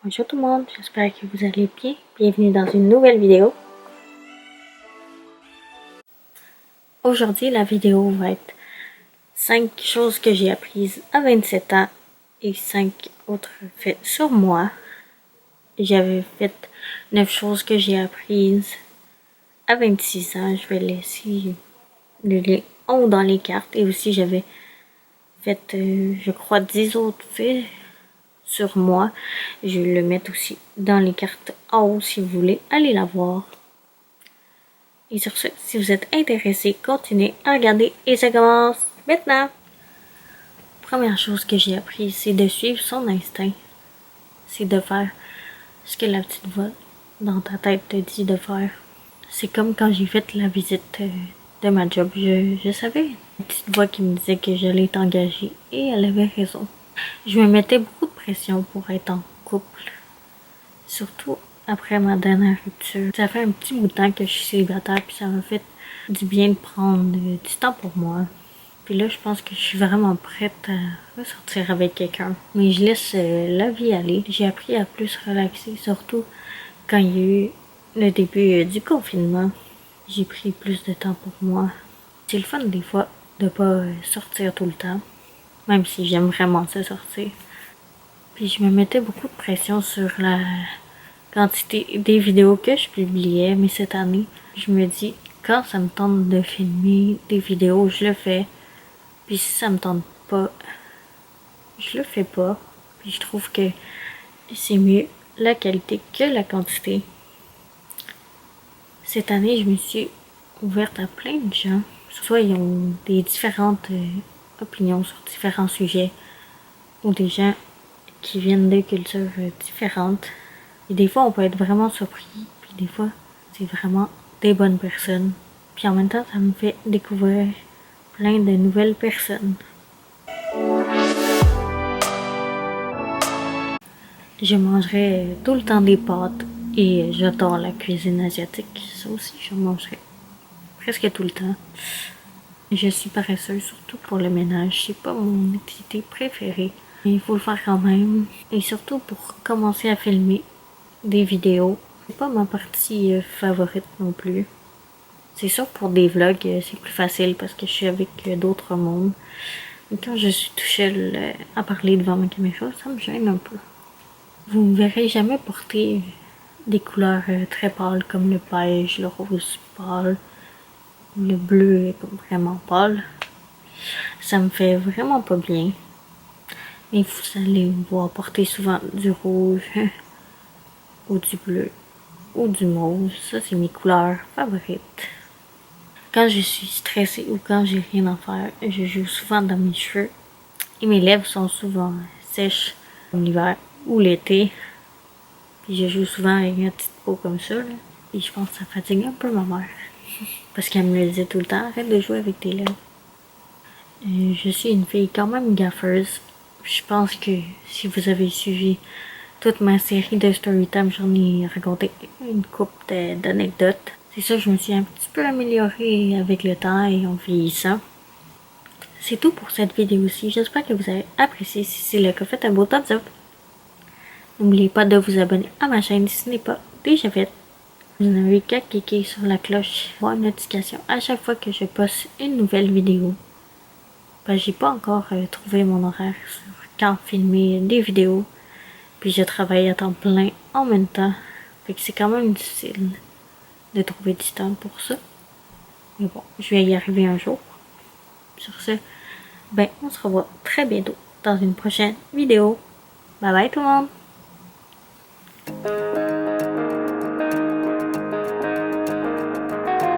Bonjour tout le monde, j'espère que vous allez bien. Bienvenue dans une nouvelle vidéo. Aujourd'hui, la vidéo va être 5 choses que j'ai apprises à 27 ans et 5 autres faits sur moi. J'avais fait 9 choses que j'ai apprises à 26 ans. Je vais laisser le lien en haut dans les cartes. Et aussi, j'avais fait, je crois, 10 autres faits sur moi. Je vais le mettre aussi dans les cartes en haut si vous voulez aller la voir. Et sur ce, si vous êtes intéressé, continuez à regarder et ça commence maintenant. Première chose que j'ai appris, c'est de suivre son instinct. C'est de faire ce que la petite voix dans ta tête te dit de faire. C'est comme quand j'ai fait la visite de ma job. Je savais. Une petite voix qui me disait que j'allais être engagée et elle avait raison. Je me mettais beaucoup de pression pour être en couple. Surtout après ma dernière rupture. Ça fait un petit bout de temps que je suis célibataire puis ça m'a fait du bien de prendre du temps pour moi. Puis là, je pense que je suis vraiment prête à sortir avec quelqu'un. Mais je laisse la vie aller. J'ai appris à plus relaxer, surtout quand il y a eu le début du confinement. J'ai pris plus de temps pour moi. C'est le fun des fois de pas sortir tout le temps, même si j'aime vraiment ça sortir. Puis je me mettais beaucoup de pression sur la quantité des vidéos que je publiais, mais cette année, je me dis, quand ça me tente de filmer des vidéos, je le fais. Puis si ça me tente pas, je le fais pas. Puis je trouve que c'est mieux la qualité que la quantité. Cette année, je me suis ouverte à plein de gens. Soit ils ont des différentes opinions sur différents sujets, ou des gens qui viennent de cultures différentes. Et des fois, on peut être vraiment surpris, puis des fois, c'est vraiment des bonnes personnes. Puis en même temps, ça me fait découvrir plein de nouvelles personnes. Je mangerais tout le temps des pâtes et j'adore la cuisine asiatique. Ça aussi, je mangerais presque tout le temps. Je suis paresseuse, surtout pour le ménage. C'est pas mon activité préférée. Mais il faut le faire quand même. Et surtout pour commencer à filmer des vidéos. C'est pas ma partie favorite non plus. C'est sûr pour des vlogs, c'est plus facile parce que je suis avec d'autres mondes. Mais quand je suis toute seule à parler devant ma caméra, ça me gêne un peu. Vous ne me verrez jamais porter des couleurs très pâles comme le beige, le rose pâle, le bleu comme vraiment pâle. Ça me fait vraiment pas bien. Mais vous allez me voir porter souvent du rouge ou du bleu ou du mauve. Ça, c'est mes couleurs favorites. Quand je suis stressée ou quand j'ai rien à faire, je joue souvent dans mes cheveux. Et mes lèvres sont souvent sèches l'hiver ou l'été. Puis je joue souvent avec une petite peau comme ça. Là. Et je pense que ça fatigue un peu ma mère. Parce qu'elle me le disait tout le temps, arrête de jouer avec tes lèvres. Je suis une fille quand même gaffeuse. Je pense que si vous avez suivi toute ma série de Storytime, j'en ai raconté une couple d'anecdotes. C'est ça, je me suis un petit peu améliorée avec le temps et en vieillissant. C'est tout pour cette vidéo-ci. J'espère que vous avez apprécié. Si c'est le cas, faites un beau thumbs up. N'oubliez pas de vous abonner à ma chaîne si ce n'est pas déjà fait. Vous n'avez qu'à cliquer sur la cloche pour une notification à chaque fois que je poste une nouvelle vidéo. Ben, j'ai pas encore trouvé mon horaire sur quand filmer des vidéos. Puis je travaille à temps plein en même temps. Fait que c'est quand même difficile de trouver du temps pour ça. Mais bon, je vais y arriver un jour. Sur ce, ben on se revoit très bientôt dans une prochaine vidéo. Bye bye tout le monde!